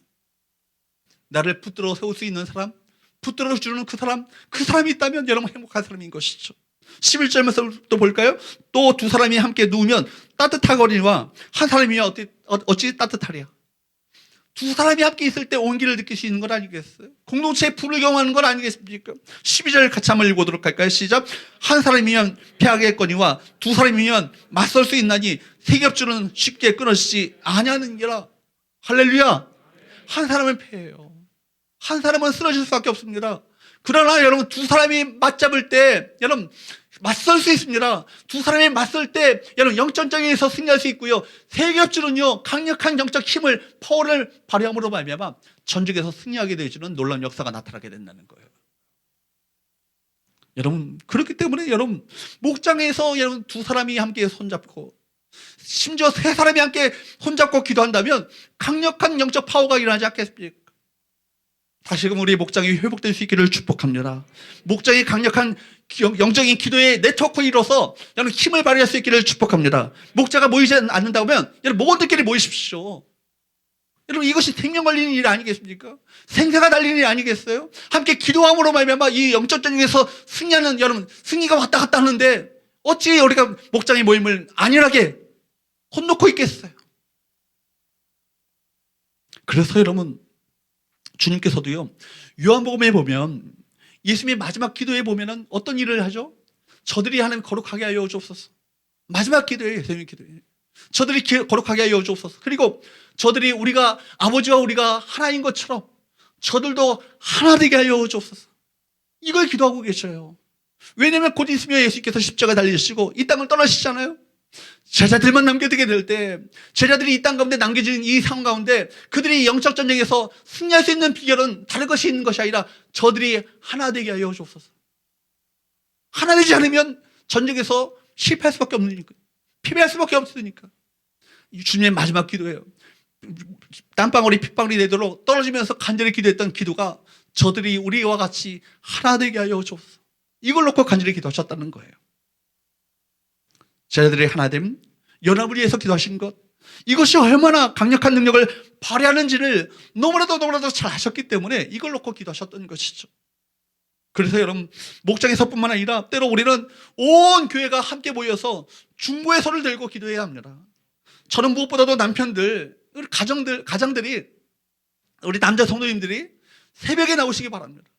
나를 붙들어 세울 수 있는 사람, 붙들어주는 그 사람이 있다면 여러분 행복한 사람인 것이죠. 11절 말씀 또 볼까요? 또 두 사람이 함께 누우면 따뜻하거니와 한 사람이면 어찌 따뜻하랴. 두 사람이 함께 있을 때 온기를 느낄 수 있는 건 아니겠어요? 공동체에 불을 경험하는 건 아니겠습니까? 12절 같이 한번 읽어보도록 할까요? 시작. 한 사람이면 패하겠거니와 두 사람이면 맞설 수 있나니 세 겹줄은 쉽게 끊어지지 아니하느니라. 할렐루야. 한 사람은 패해요. 한 사람은 쓰러질 수밖에 없습니다. 그러나 여러분, 두 사람이 맞잡을 때 여러분 맞설 수 있습니다. 두 사람이 맞설 때 여러분 영적장에서 승리할 수 있고요. 세 겹줄은요 강력한 영적 힘을, 파워를 발휘함으로 말미암아 전쟁에서 승리하게 되어주는 놀라운 역사가 나타나게 된다는 거예요. 여러분, 그렇기 때문에 여러분 목장에서 여러분 두 사람이 함께 손잡고 심지어 세 사람이 함께 손잡고 기도한다면 강력한 영적 파워가 일어나지 않겠습니까? 다시금 우리 목장이 회복될 수 있기를 축복합니다. 목장이 강력한 영적인 기도의 네트워크를 이뤄서 여러분 힘을 발휘할 수 있기를 축복합니다. 목자가 모이지 않는다고 하면 여러분 목원들끼리 모이십시오. 여러분, 이것이 생명 걸리는 일 아니겠습니까? 생사가 달리는 일 아니겠어요? 함께 기도함으로 말미암아 이 영적 전쟁에서 승리하는, 여러분 승리가 왔다 갔다 하는데 어찌 우리가 목장의 모임을 안일하게 혼놓고 있겠어요? 그래서 여러분, 주님께서도요 요한복음에 보면 예수님의 마지막 기도에 보면은 어떤 일을 하죠? 저들이 하나님 거룩하게 하여 주옵소서. 마지막 기도예요. 예수님의 기도예요. 저들이 거룩하게 하여 주옵소서. 그리고 저들이 아버지와 우리가 하나인 것처럼 저들도 하나 되게 하여 주옵소서. 이걸 기도하고 계셔요. 왜냐하면 곧 있으면 예수님께서 십자가에 달리시고 이 땅을 떠나시잖아요. 제자들만 남겨두게 될 때, 제자들이 이 땅 가운데 남겨진 이 상황 가운데 그들이 영적 전쟁에서 승리할 수 있는 비결은 다른 것이 있는 것이 아니라 저들이 하나 되게 하여 주옵소서. 하나 되지 않으면 전쟁에서 실패할 수밖에 없으니까, 패배할 수밖에 없으니까. 주님의 마지막 기도예요. 땀방울이 핏방울이 되도록 떨어지면서 간절히 기도했던 기도가 저들이 우리와 같이 하나 되게 하여 주옵소서. 이걸 놓고 간절히 기도하셨다는 거예요. 제자들의 하나됨, 연합을 위해서 기도하신 것, 이것이 얼마나 강력한 능력을 발휘하는지를 너무나도 잘 아셨기 때문에 이걸 놓고 기도하셨던 것이죠. 그래서 여러분, 목장에서뿐만 아니라 때로 우리는 온 교회가 함께 모여서 중보의 손을 들고 기도해야 합니다. 저는 무엇보다도 남편들, 우리 가장들이, 우리 남자 성도님들이 새벽에 나오시기 바랍니다.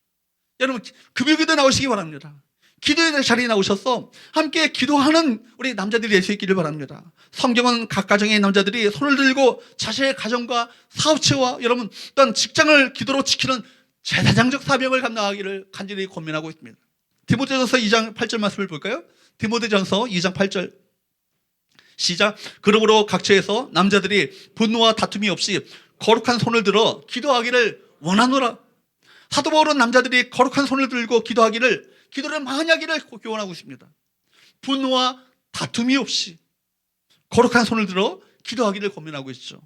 여러분, 금요기도 나오시기 바랍니다. 기도의 자리에 나오셔서 함께 기도하는 우리 남자들이 될 수 있기를 바랍니다. 성경은 각 가정의 남자들이 손을 들고 자신의 가정과 사업체와 여러분 또한 직장을 기도로 지키는 제사장적 사명을 감당하기를 간절히 고민하고 있습니다. 디모데전서 2장 8절 말씀을 볼까요? 디모데전서 2장 8절 시작. 그러므로 각처에서 남자들이 분노와 다툼이 없이 거룩한 손을 들어 기도하기를 원하노라. 사도 바울은 남자들이 거룩한 손을 들고 기도를 많이 하기를 교훈하고 있습니다. 분노와 다툼이 없이 거룩한 손을 들어 기도하기를 권면하고 있죠.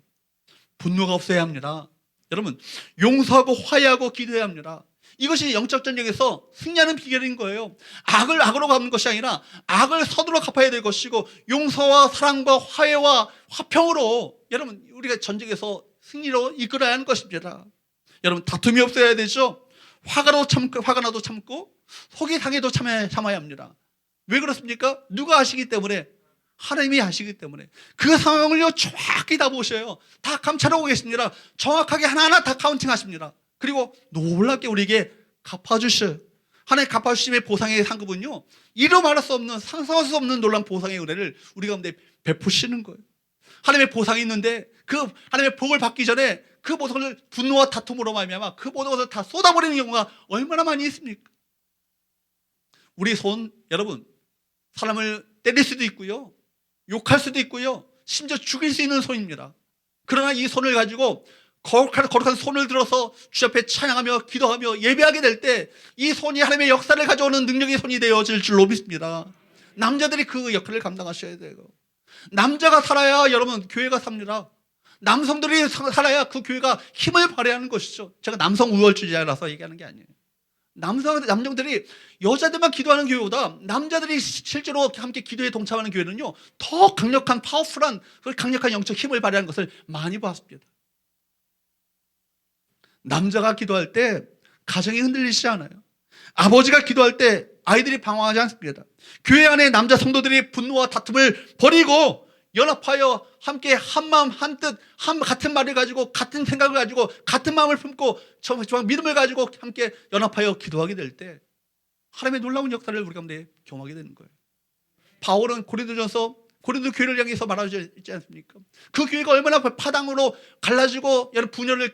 분노가 없어야 합니다. 여러분, 용서하고 화해하고 기도해야 합니다. 이것이 영적 전쟁에서 승리하는 비결인 거예요. 악을 악으로 갚는 것이 아니라 악을 선으로 갚아야 될 것이고, 용서와 사랑과 화해와 화평으로 여러분 우리가 전쟁에서 승리로 이끌어야 하는 것입니다. 여러분, 다툼이 없어야 되죠. 화가 나도 참고 속이 상해도 참아야 합니다. 왜 그렇습니까? 누가 아시기 때문에, 하나님이 아시기 때문에. 그 상황을요 정확히 다 보셔요. 다 감찰하고 계십니다. 정확하게 하나하나 다 카운팅하십니다. 그리고 놀랍게 우리에게 갚아주셔요. 하나님 갚아주심의 보상의 상급은요, 이루 말할 수 없는, 상상할 수 없는 놀라운 보상의 은혜를 우리 가운데 베푸시는 거예요. 하나님의 보상이 있는데 그 하나님의 복을 받기 전에 그 보상을 분노와 다툼으로 말미암아 그 모든 것을 다 쏟아버리는 경우가 얼마나 많이 있습니까? 우리 손, 여러분, 사람을 때릴 수도 있고요, 욕할 수도 있고요, 심지어 죽일 수 있는 손입니다. 그러나 이 손을 가지고 거룩한 손을 들어서 주 앞에 찬양하며 기도하며 예배하게 될 때 이 손이 하나님의 역사를 가져오는 능력의 손이 되어질 줄로 믿습니다. 남자들이 그 역할을 감당하셔야 돼요. 남자가 살아야 여러분 교회가 삽니다. 남성들이 살아야 그 교회가 힘을 발휘하는 것이죠. 제가 남성 우월주의자라서 얘기하는 게 아니에요. 남성들이 여자들만 기도하는 교회보다 남자들이 실제로 함께 기도에 동참하는 교회는요, 더 강력한 파워풀한 강력한 영적 힘을 발휘하는 것을 많이 봤습니다. 남자가 기도할 때 가정이 흔들리지 않아요. 아버지가 기도할 때 아이들이 방황하지 않습니다. 교회 안에 남자 성도들이 분노와 다툼을 버리고 연합하여 함께 한마음 한뜻 같은 말을 가지고 같은 생각을 가지고 같은 마음을 품고 정말 믿음을 가지고 함께 연합하여 기도하게 될 때 하나님의 놀라운 역사를 우리 가운데 경험하게 되는 거예요. 바울은 고린도 교회를 향해서 말하지 있지 않습니까? 그 교회가 얼마나 파당으로 갈라지고 여러 분열을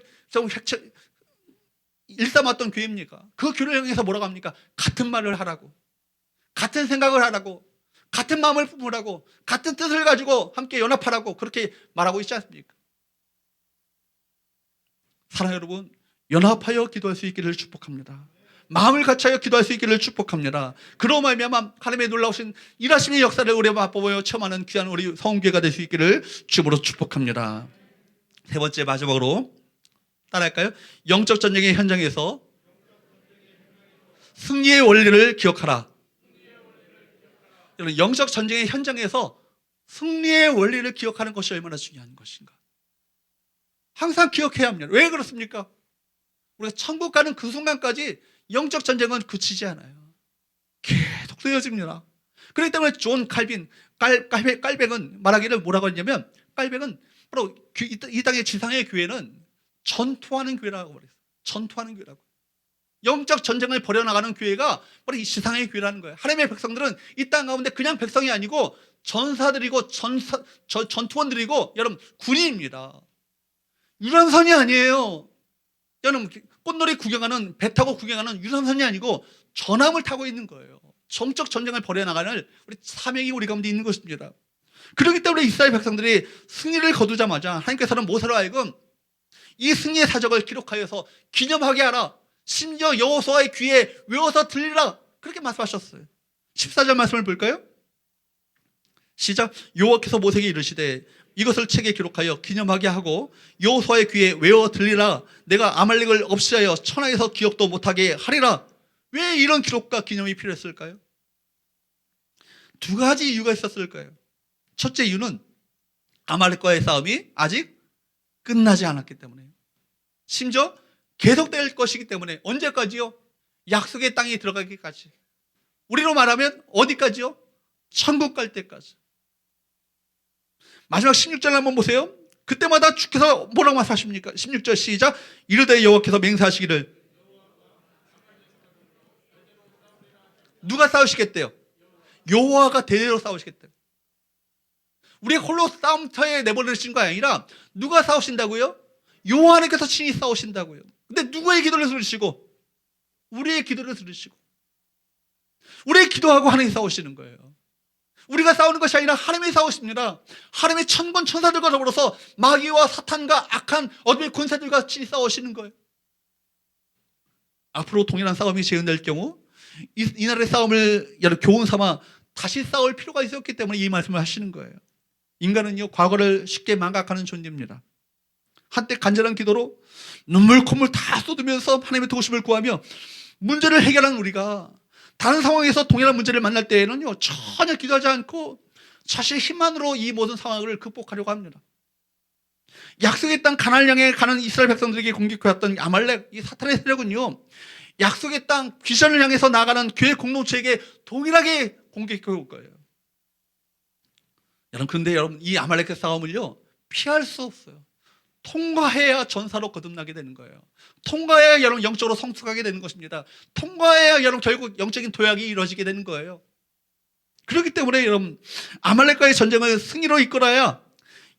일삼았던 교회입니까? 그 교회를 향해서 뭐라고 합니까? 같은 말을 하라고, 같은 생각을 하라고, 같은 마음을 품으라고, 같은 뜻을 가지고 함께 연합하라고 그렇게 말하고 있지 않습니까? 사랑하는 여러분, 연합하여 기도할 수 있기를 축복합니다. 마음을 같이하여 기도할 수 있기를 축복합니다. 그로 말미암아 하나님의 놀라우신 일하심의 역사를 우리가 맛보며 체험하는 귀한 우리 성교회가 될 수 있기를 주님으로 축복합니다. 세 번째, 마지막으로 따라할까요? 영적 전쟁의 현장에서 승리의 원리를 기억하라. 여러분, 영적 전쟁의 현장에서 승리의 원리를 기억하는 것이 얼마나 중요한 것인가. 항상 기억해야 합니다. 왜 그렇습니까? 우리가 천국 가는 그 순간까지 영적 전쟁은 그치지 않아요. 계속 되어집니다. 그렇기 때문에 존 깔백은 말하기를 뭐라고 했냐면, 깔백은 바로 이 땅의 지상의 교회는 전투하는 교회라고 말했어요. 전투하는 교회라고. 영적 전쟁을 벌여나가는 교회가 바로 이 지상의 교회라는 거예요. 하나님의 백성들은 이 땅 가운데 그냥 백성이 아니고 전사들이고 전투원들이고 여러분 군인입니다. 유람선이 아니에요. 여러분 꽃놀이 구경하는, 배 타고 구경하는 유람선이 아니고 전함을 타고 있는 거예요. 정적 전쟁을 벌여나가는 우리 사명이 우리 가운데 있는 것입니다. 그렇기 때문에 이스라엘 백성들이 승리를 거두자마자 하나님께서는 모세로 하여금 이 승리의 사적을 기록하여서 기념하게 하라. 심지어 여호수아의 귀에 외워서 들리라. 그렇게 말씀하셨어요. 14절 말씀을 볼까요? 시작. 여호와께서 모세에게 이르시되 이것을 책에 기록하여 기념하게 하고 여호수아의 귀에 외워 들리라. 내가 아말렉을 없이하여 천하에서 기억도 못하게 하리라. 왜 이런 기록과 기념이 필요했을까요? 두 가지 이유가 있었을까요? 첫째 이유는 아말렉과의 싸움이 아직 끝나지 않았기 때문에요. 심지어 계속될 것이기 때문에. 언제까지요? 약속의 땅에 들어가기까지. 우리로 말하면 어디까지요? 천국 갈 때까지. 마지막 16절 한번 보세요. 그때마다 주께서 뭐라고 말씀하십니까? 16절 시작. 이르되 여호와께서 맹세하시기를. 누가 싸우시겠대요? 여호와가 대대로 싸우시겠대요. 우리가 홀로 싸움터에 내버려두신 거 아니라 누가 싸우신다고요? 여호와께서 친히 싸우신다고요. 근데 누구의 기도를 들으시고? 우리의 기도를 들으시고 우리의 기도하고 하나님 싸우시는 거예요. 우리가 싸우는 것이 아니라 하나님이 싸우십니다. 하나님의 천군 천사들과 더불어서 마귀와 사탄과 악한 어둠의 군사들과 친히 싸우시는 거예요. 앞으로 동일한 싸움이 재현될 경우 이 나라의 싸움을 교훈 삼아 다시 싸울 필요가 있었기 때문에 이 말씀을 하시는 거예요. 인간은요, 과거를 쉽게 망각하는 존재입니다. 한때 간절한 기도로 눈물 콧물 다 쏟으면서 하나님의 도우심을 구하며 문제를 해결한 우리가 다른 상황에서 동일한 문제를 만날 때에는요, 전혀 기도하지 않고 자신의 힘만으로 이 모든 상황을 극복하려고 합니다. 약속의 땅 가나안을 향해 가는 이스라엘 백성들에게 공격해왔던 아말렉, 이 사탄의 세력은요, 약속의 땅 비전을 향해서 나가는 교회 공동체에게 동일하게 공격해 올 거예요. 그런데 여러분, 이 아말렉의 싸움을요, 피할 수 없어요. 통과해야 전사로 거듭나게 되는 거예요. 통과해야 여러분 영적으로 성숙하게 되는 것입니다. 통과해야 여러분 결국 영적인 도약이 이루어지게 되는 거예요. 그렇기 때문에 여러분, 아말렉과의 전쟁을 승리로 이끌어야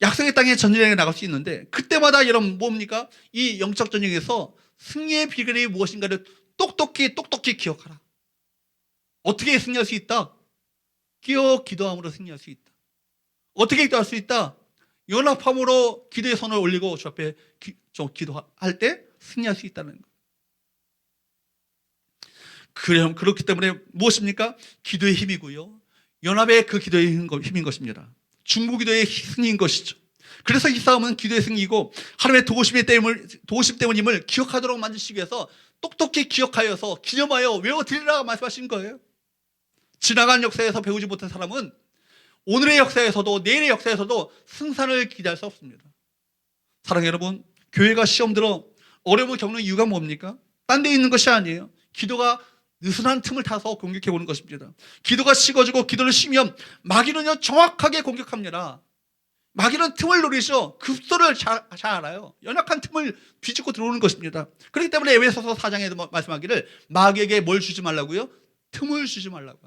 약속의 땅에 전쟁에 나갈 수 있는데, 그때마다 여러분 뭡니까? 이 영적 전쟁에서 승리의 비결이 무엇인가를 똑똑히 기억하라. 어떻게 승리할 수 있다? 기도함으로 승리할 수 있다. 어떻게 기도할 수 있다? 연합함으로 기도의 손을 올리고 주 앞에 기도할 때 승리할 수 있다는 거예요. 그렇기 때문에 무엇입니까? 기도의 힘이고요, 연합의 그 기도의 힘인 것입니다. 중보 기도의 승리인 것이죠. 그래서 이 싸움은 기도의 승리이고 하나님의 도우심 때문임을 기억하도록 만드시기 위해서 똑똑히 기억하여서 기념하여 외워드리라고 말씀하신 거예요. 지나간 역사에서 배우지 못한 사람은 오늘의 역사에서도 내일의 역사에서도 승산을 기대할 수 없습니다. 사랑하는 여러분, 교회가 시험 들어 어려움을 겪는 이유가 뭡니까? 딴 데 있는 것이 아니에요. 기도가 느슨한 틈을 타서 공격해 오는 것입니다. 기도가 식어지고 기도를 쉬면 마귀는요, 정확하게 공격합니다. 마귀는 틈을 노리죠. 급소를 잘 알아요. 연약한 틈을 비집고 들어오는 것입니다. 그렇기 때문에 에베소서 4장에도 말씀하기를 마귀에게 뭘 주지 말라고요? 틈을 주지 말라고.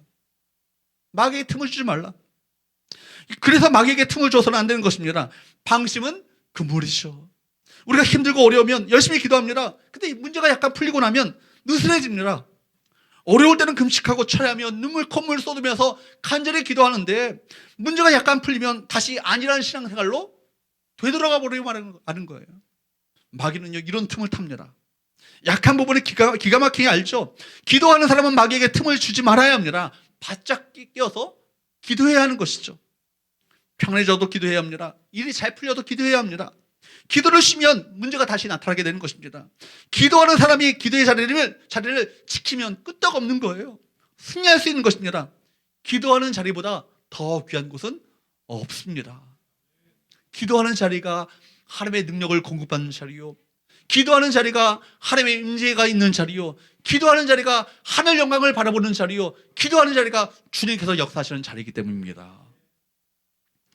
마귀에게 틈을 주지 말라. 그래서 마귀에게 틈을 줘서는 안 되는 것입니다. 방심은 금물이죠. 우리가 힘들고 어려우면 열심히 기도합니다. 근데 문제가 약간 풀리고 나면 느슨해집니다. 어려울 때는 금식하고 철회하며 눈물 콧물 쏟으면서 간절히 기도하는데 문제가 약간 풀리면 다시 아니라는 신앙생활로 되돌아가 버리고 하는 거예요. 마귀는요, 이런 틈을 탑니다. 약한 부분에 기가 막히게 알죠. 기도하는 사람은 마귀에게 틈을 주지 말아야 합니다. 바짝 끼어서 기도해야 하는 것이죠. 평안해져도 기도해야 합니다. 일이 잘 풀려도 기도해야 합니다. 기도를 쉬면 문제가 다시 나타나게 되는 것입니다. 기도하는 사람이 기도의 자리를 지키면 끄떡없는 거예요. 승리할 수 있는 것입니다. 기도하는 자리보다 더 귀한 곳은 없습니다. 기도하는 자리가 하나님의 능력을 공급받는 자리요, 기도하는 자리가 하나님의 임재가 있는 자리요, 기도하는 자리가 하늘 영광을 바라보는 자리요, 기도하는 자리가 주님께서 역사하시는 자리이기 때문입니다.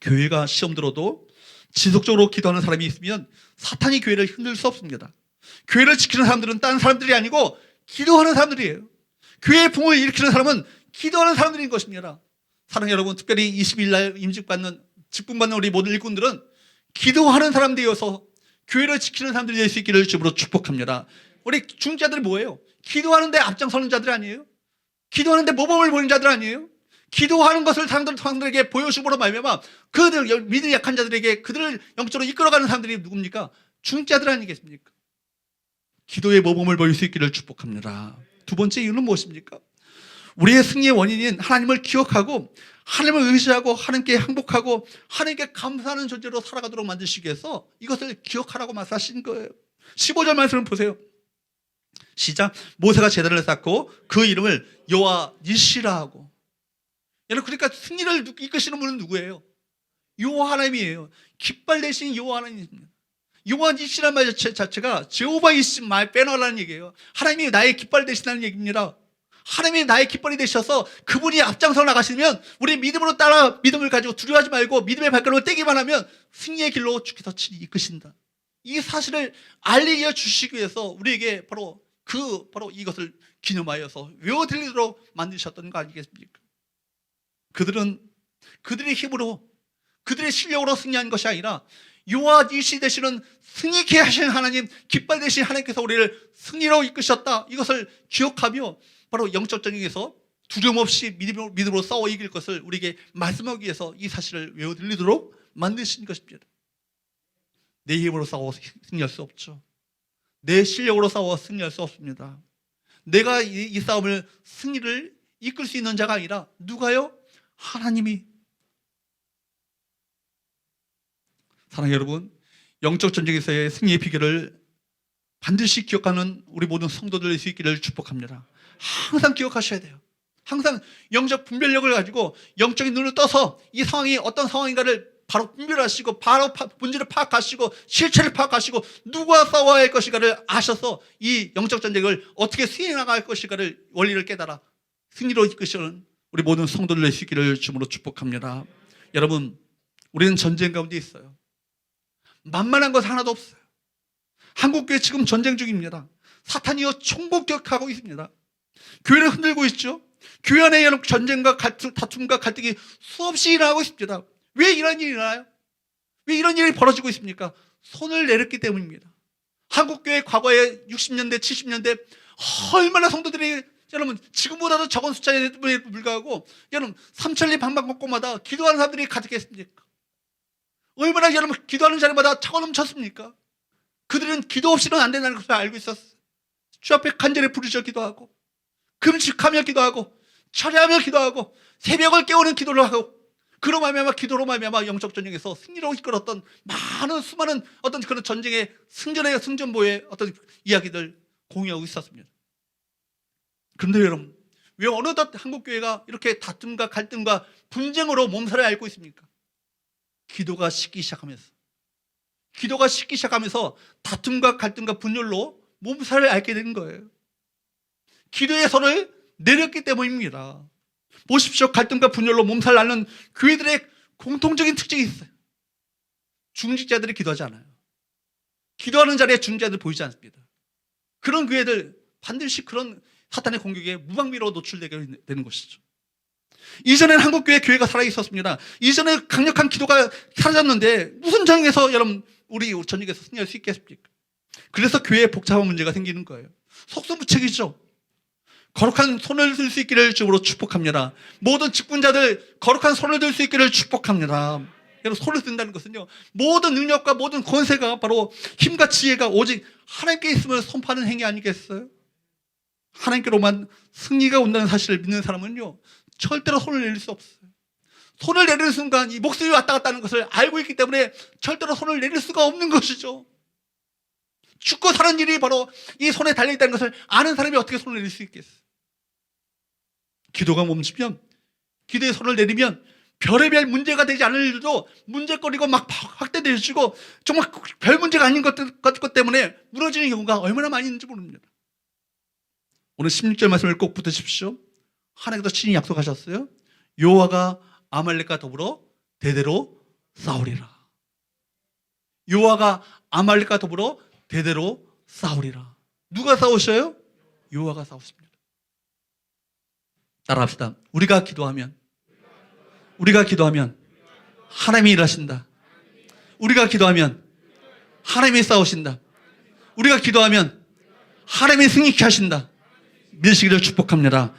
교회가 시험 들어도 지속적으로 기도하는 사람이 있으면 사탄이 교회를 흔들 수 없습니다. 교회를 지키는 사람들은 다른 사람들이 아니고 기도하는 사람들이에요. 교회의 붕을 일으키는 사람은 기도하는 사람들인 것입니다. 사랑하는 여러분, 특별히 20일 날 직분받는 우리 모든 일꾼들은 기도하는 사람들이어서 교회를 지키는 사람들이 될 수 있기를 주부로 축복합니다. 우리 중자들이 뭐예요? 기도하는데 앞장서는 자들 아니에요? 기도하는데 모범을 보이는 자들 아니에요? 기도하는 것을 사람들에게 보여줌으로 말미암아 그들 믿음이 약한 자들에게 그들을 영적으로 이끌어가는 사람들이 누굽니까? 중자들 아니겠습니까? 기도의 모범을 보일 수 있기를 축복합니다. 두 번째 이유는 무엇입니까? 우리의 승리의 원인인 하나님을 기억하고 하나님을 의지하고 하나님께 항복하고 하나님께 감사하는 존재로 살아가도록 만드시기 위해서 이것을 기억하라고 말씀하신 거예요. 15절 말씀을 보세요. 시작. 모세가 제단을 쌓고 그 이름을 여호와 니시라 하고. 여러분, 그러니까 승리를 이끄시는 분은 누구예요? 여호와 하나님이에요. 깃발 대신 여호와 하나님입니다. 여호와 니시라는 말 자체가 제호바 이시 말 빼놓으라는 얘기예요. 하나님이 나의 깃발 되시다는 얘기입니다. 하나님이 나의 깃발이 되셔서 그분이 앞장서 나가시면 우리 믿음으로 따라 믿음을 가지고 두려워하지 말고 믿음의 발걸음을 떼기만 하면 승리의 길로 주께서 친히 이끄신다. 이 사실을 알리게 주시기 위해서 우리에게 바로 이것을 기념하여서 외워드리도록 만드셨던 거 아니겠습니까? 그들은 그들의 힘으로 그들의 실력으로 승리한 것이 아니라 여호와 니시 되시는 승리케 하신 하나님, 깃발 되신 하나님께서 우리를 승리로 이끄셨다. 이것을 기억하며 바로 영적 전쟁에서 두려움 없이 믿음으로 싸워 이길 것을 우리에게 말씀하기 위해서 이 사실을 외워 들리도록 만드신 것입니다. 내 힘으로 싸워 승리할 수 없죠. 내 실력으로 싸워 승리할 수 없습니다. 내가 이 싸움을 승리를 이끌 수 있는 자가 아니라 누가요? 하나님이. 사랑하는 여러분, 영적 전쟁에서의 승리의 비결을 반드시 기억하는 우리 모든 성도들의 수 있기를 축복합니다. 항상 기억하셔야 돼요. 항상 영적 분별력을 가지고 영적인 눈을 떠서 이 상황이 어떤 상황인가를 바로 분별하시고 바로 본질을 파악하시고 실체를 파악하시고 누가 싸워야 할 것인가를 아셔서 이 영적 전쟁을 어떻게 수행할 것인가를 원리를 깨달아 승리로 이끄시는 우리 모든 성도들의 수 있기를 주님으로 축복합니다. 여러분, 우리는 전쟁 가운데 있어요. 만만한 것 하나도 없어요. 한국교회 지금 전쟁 중입니다. 사탄이요 총공격하고 있습니다. 교회를 흔들고 있죠. 교회 안에 여러분 전쟁과 다툼과 갈등이 수없이 일어나고 있습니다. 왜 이런 일이 일어나요? 왜 이런 일이 벌어지고 있습니까? 손을 내렸기 때문입니다. 한국교회 과거에 60년대 70년대 얼마나 성도들이 여러분 지금보다도 적은 숫자에 불과하고 여러분 삼천리 방방곡곡마다 기도하는 사람들이 가득했습니까? 얼마나 여러분 기도하는 자리마다 차고 넘쳤습니까? 그들은 기도 없이는 안 된다는 것을 알고 있었어요. 주 앞에 간절히 부르짖어 기도하고 금식하며 기도하고 철야하며 기도하고 새벽을 깨우는 기도를 하고 그로 말미암아 기도로 말미암아 영적 전쟁에서 승리로 이끌었던 많은 수많은 어떤 그런 전쟁의 승전보의 어떤 이야기들 공유하고 있었습니다. 그런데 여러분, 왜 어느덧 한국교회가 이렇게 다툼과 갈등과 분쟁으로 몸살을 앓고 있습니까? 기도가 식기 시작하면서 다툼과 갈등과 분열로 몸살을 앓게 된 거예요. 기도의 손을 내렸기 때문입니다. 보십시오. 갈등과 분열로 몸살 앓는 교회들의 공통적인 특징이 있어요. 중직자들이 기도하지 않아요. 기도하는 자리에 중직자들 보이지 않습니다. 그런 교회들 반드시 그런 사탄의 공격에 무방비로 노출되게 되는 것이죠. 이전에는 한국교회 교회가 살아있었습니다. 이전에 강력한 기도가 사라졌는데 무슨 전쟁에서 여러분 우리 전쟁에서 승리할 수 있겠습니까? 그래서 교회에 복잡한 문제가 생기는 거예요. 속수무책이죠. 거룩한 손을 들 수 있기를 주로 축복합니다. 모든 직분자들 거룩한 손을 들 수 있기를 축복합니다. 여러분, 손을 든다는 것은요, 모든 능력과 모든 권세가 바로 힘과 지혜가 오직 하나님께 있음을 선포하는 행위 아니겠어요? 하나님께로만 승리가 온다는 사실을 믿는 사람은요 절대로 손을 내릴 수 없어요. 손을 내리는 순간 이 목숨이 왔다 갔다 하는 것을 알고 있기 때문에 절대로 손을 내릴 수가 없는 것이죠. 죽고 사는 일이 바로 이 손에 달려있다는 것을 아는 사람이 어떻게 손을 내릴 수 있겠어요? 기도가 멈추면, 기도에 손을 내리면 별의별 문제가 되지 않을 일도 문제거리고 막 확대되어지고 정말 별 문제가 아닌 것 때문에 무너지는 경우가 얼마나 많이 있는지 모릅니다. 오늘 16절 말씀을 꼭 붙드십시오. 하나님께서 친히 약속하셨어요. 여호와가 아말렉과 더불어 대대로 싸우리라. 여호와가 아말렉과 더불어 대대로 싸우리라. 누가 싸우셔요? 여호와가 싸우십니다. 따라합시다. 우리가 기도하면 하나님이 일하신다. 우리가 기도하면 하나님이 싸우신다. 우리가 기도하면 하나님이 승리케 하신다. 믿으시기를 축복합니다.